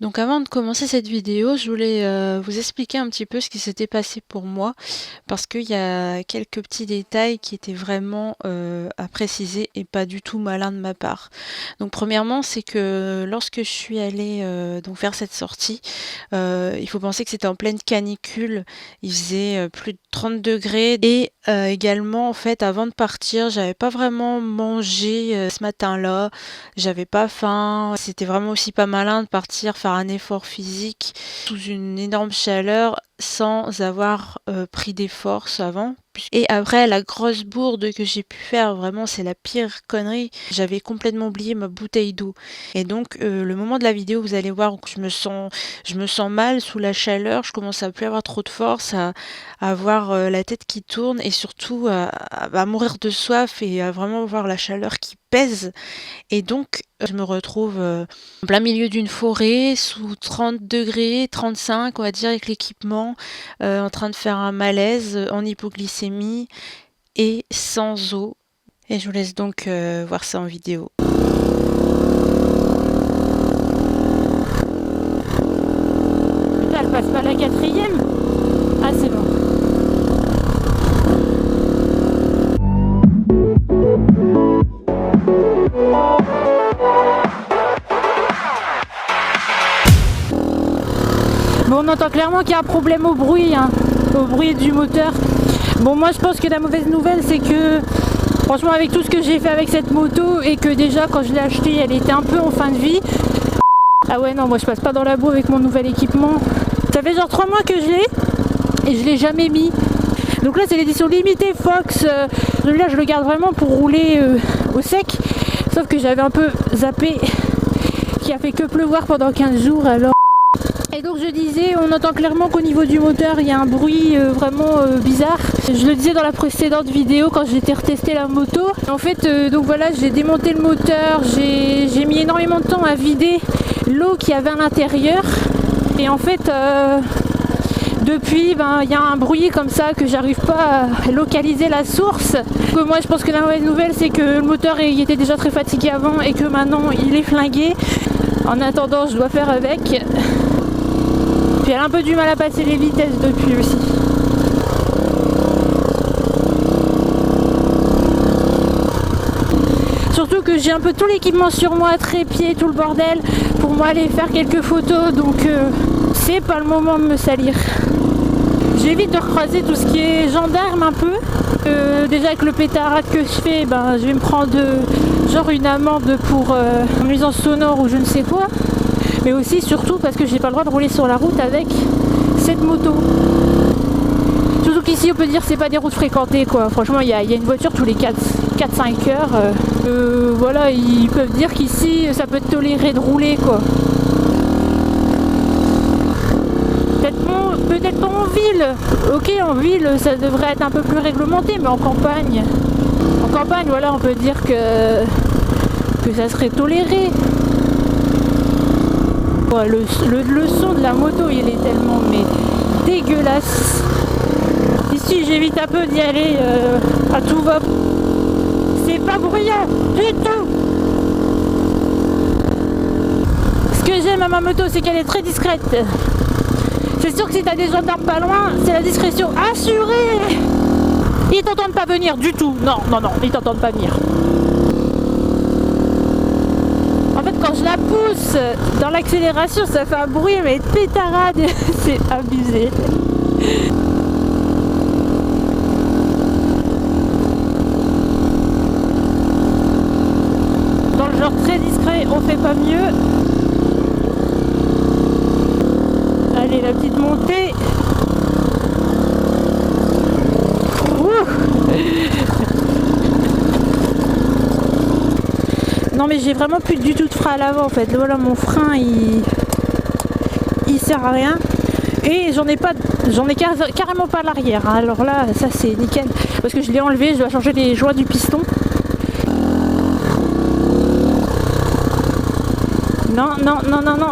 Donc avant de commencer cette vidéo, je voulais vous expliquer un petit peu ce qui s'était passé pour moi, parce qu'il y a quelques petits détails qui étaient vraiment à préciser et pas du tout malins de ma part. Donc premièrement, c'est que lorsque je suis allée donc faire cette sortie, il faut penser que c'était en pleine canicule, il faisait plus de 30 degrés et également en fait avant de partir, j'avais pas vraiment mangé ce matin-là, j'avais pas faim, c'était vraiment aussi pas malin de partir faire un effort physique sous une énorme chaleur sans avoir pris des forces avant. Et après, la grosse bourde que j'ai pu faire, vraiment, c'est la pire connerie. J'avais complètement oublié ma bouteille d'eau. Et donc, le moment de la vidéo, vous allez voir que je me sens mal sous la chaleur. Je commence à plus avoir trop de force, à avoir la tête qui tourne et surtout à mourir de soif et à vraiment voir la chaleur qui pèse. Et donc, je me retrouve en plein milieu d'une forêt, sous 30 degrés, 35, on va dire, avec l'équipement, en train de faire un malaise, en hypoglycémie et sans eau. Et je vous laisse donc voir ça en vidéo. Putain, elle passe pas la quatrième. Ah, c'est bon. Bon, on entend clairement qu'il y a un problème au bruit du moteur. Bon, moi je pense que la mauvaise nouvelle c'est que franchement avec tout ce que j'ai fait avec cette moto et que déjà quand je l'ai achetée elle était un peu en fin de vie. Ah ouais non, moi je passe pas dans la boue avec mon nouvel équipement. Ça fait genre 3 mois que je l'ai et je l'ai jamais mis. Donc là c'est l'édition limitée Fox. Celui-là je le garde vraiment pour rouler au sec. Sauf que j'avais un peu zappé qu'il a fait que pleuvoir pendant 15 jours alors. Et donc je disais, on entend clairement qu'au niveau du moteur il y a un bruit vraiment bizarre. Je le disais dans la précédente vidéo quand j'étais retester la moto. En fait donc voilà, j'ai démonté le moteur, j'ai mis énormément de temps à vider l'eau qu'il y avait à l'intérieur. Et en fait depuis il y a un bruit comme ça que j'arrive pas à localiser la source. Donc, moi je pense que la mauvaise nouvelle c'est que le moteur il était déjà très fatigué avant et que maintenant il est flingué. En attendant je dois faire avec. Puis elle a un peu du mal à passer les vitesses depuis aussi. Surtout que j'ai un peu tout l'équipement sur moi, trépied, tout le bordel, pour moi aller faire quelques photos, donc c'est pas le moment de me salir. J'évite de recroiser tout ce qui est gendarme un peu. Déjà avec le pétarade que je fais, je vais me prendre genre une amende pour nuisance sonore ou je ne sais quoi. Mais aussi surtout parce que j'ai pas le droit de rouler sur la route avec cette moto. Surtout qu'ici on peut dire que c'est pas des routes fréquentées quoi. Franchement il y a une voiture tous les 4-5 heures. Voilà, ils peuvent dire qu'ici ça peut être toléré de rouler quoi. Peut-être pas en ville. Ok, en ville ça devrait être un peu plus réglementé, mais en campagne voilà on peut dire que ça serait toléré. Le son de la moto il est tellement mais dégueulasse. Ici j'évite un peu d'y aller à tout va. C'est pas bruyant du tout. Ce que j'aime à ma moto c'est qu'elle est très discrète. C'est sûr que si t'as des gendarmes pas loin, c'est la discrétion assurée. Ils t'entendent pas venir du tout. Non, ils t'entendent pas venir. En fait, quand je la pousse dans l'accélération, ça fait un bruit, mais pétarade, c'est abusé. Dans le genre très discret, on fait pas mieux. Allez, la petite montée. Non mais j'ai vraiment plus du tout de frein à l'avant en fait. Voilà, mon frein il sert à rien. Et j'en ai carrément pas à l'arrière. Alors là, ça c'est nickel. Parce que je l'ai enlevé, je dois changer les joints du piston. Non,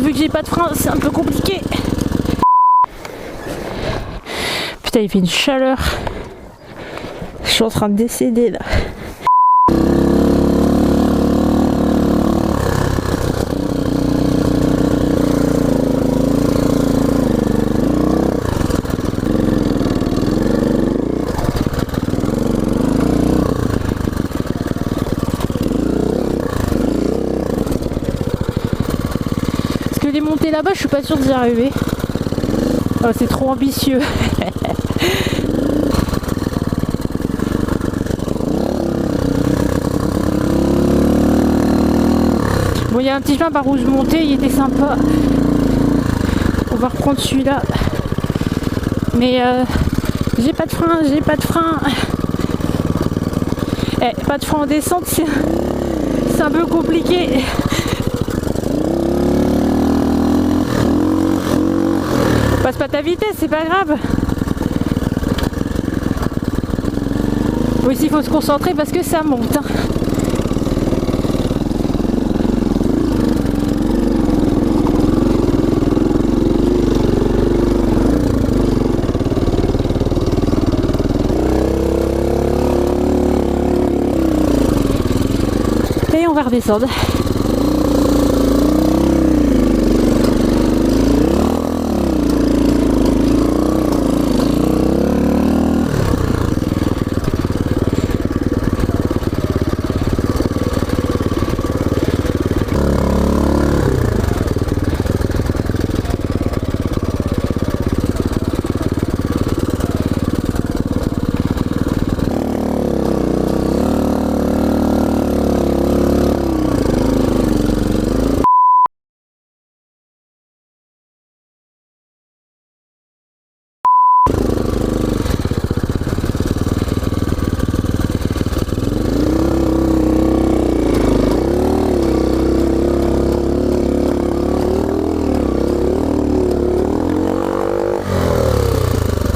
vu que j'ai pas de frein, c'est un peu compliqué. Putain, il fait une chaleur. Je suis en train de décéder là. vais les monter là-bas, je suis pas sûre d'y arriver. Oh, c'est trop ambitieux. Bon, il y a un petit chemin par où je montais, il était sympa. On va reprendre celui-là. Mais j'ai pas de frein, j'ai pas de frein. Pas de frein en descente, c'est un peu compliqué. Passe pas ta vitesse, c'est pas grave. Aussi, il faut se concentrer parce que ça monte. Hein. Et on va redescendre.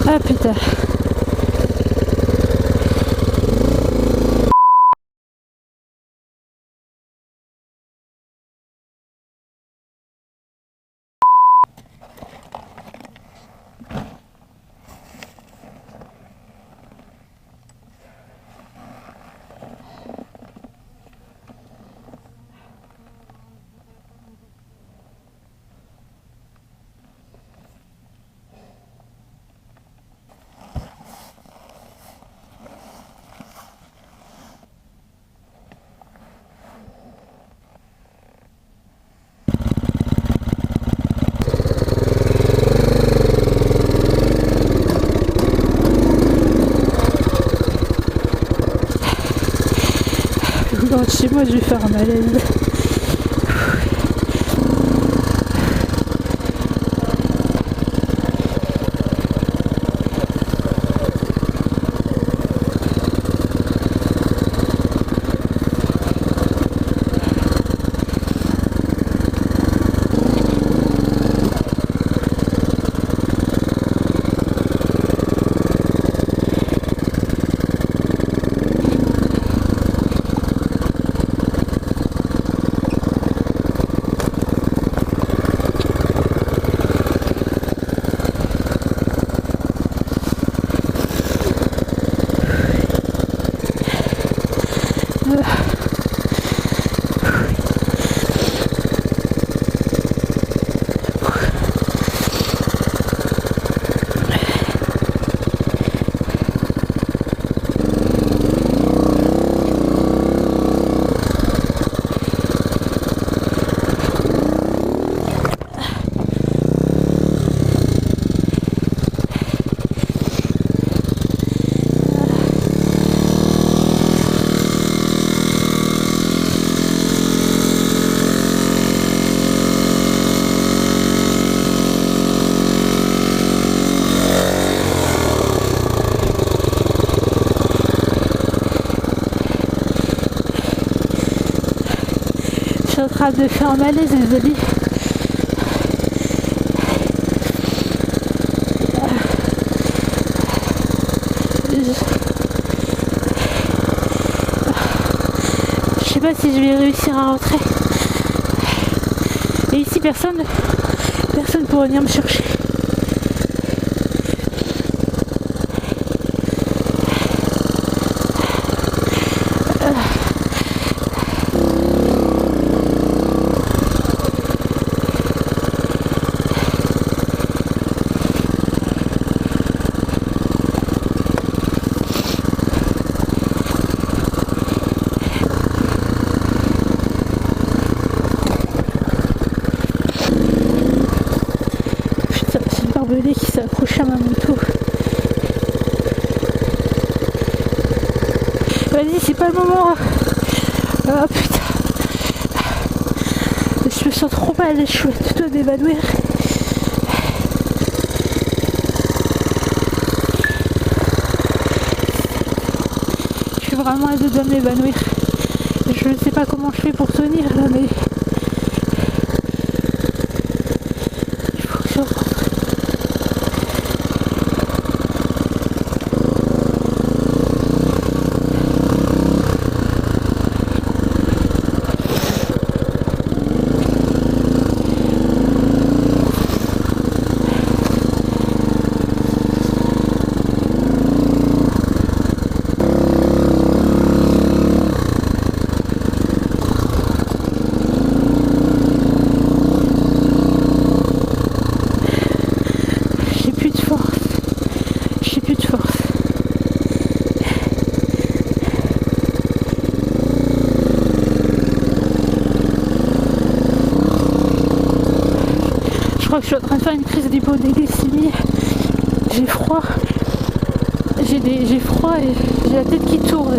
Ah putain. Je rentre chez moi, je vais faire un malaise. Je suis en train de faire un malaise, désolé. Je sais pas si je vais réussir à rentrer. Et ici personne pour venir me chercher. barbelé qui s'est accroché à ma moto. Vas-y, c'est pas le moment. Oh putain. Je me sens trop mal, je suis à tout m'évanouir. Je suis vraiment à deux doigts de m'évanouir. Je ne sais pas comment je fais pour tenir là, mais il faut que je rentre. Je crois que je suis en train de faire une crise d'hypoglycémie. J'ai froid. J'ai froid et j'ai la tête qui tourne.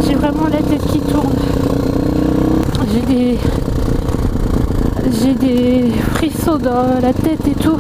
J'ai vraiment la tête qui tourne. J'ai des frissons dans la tête et tout.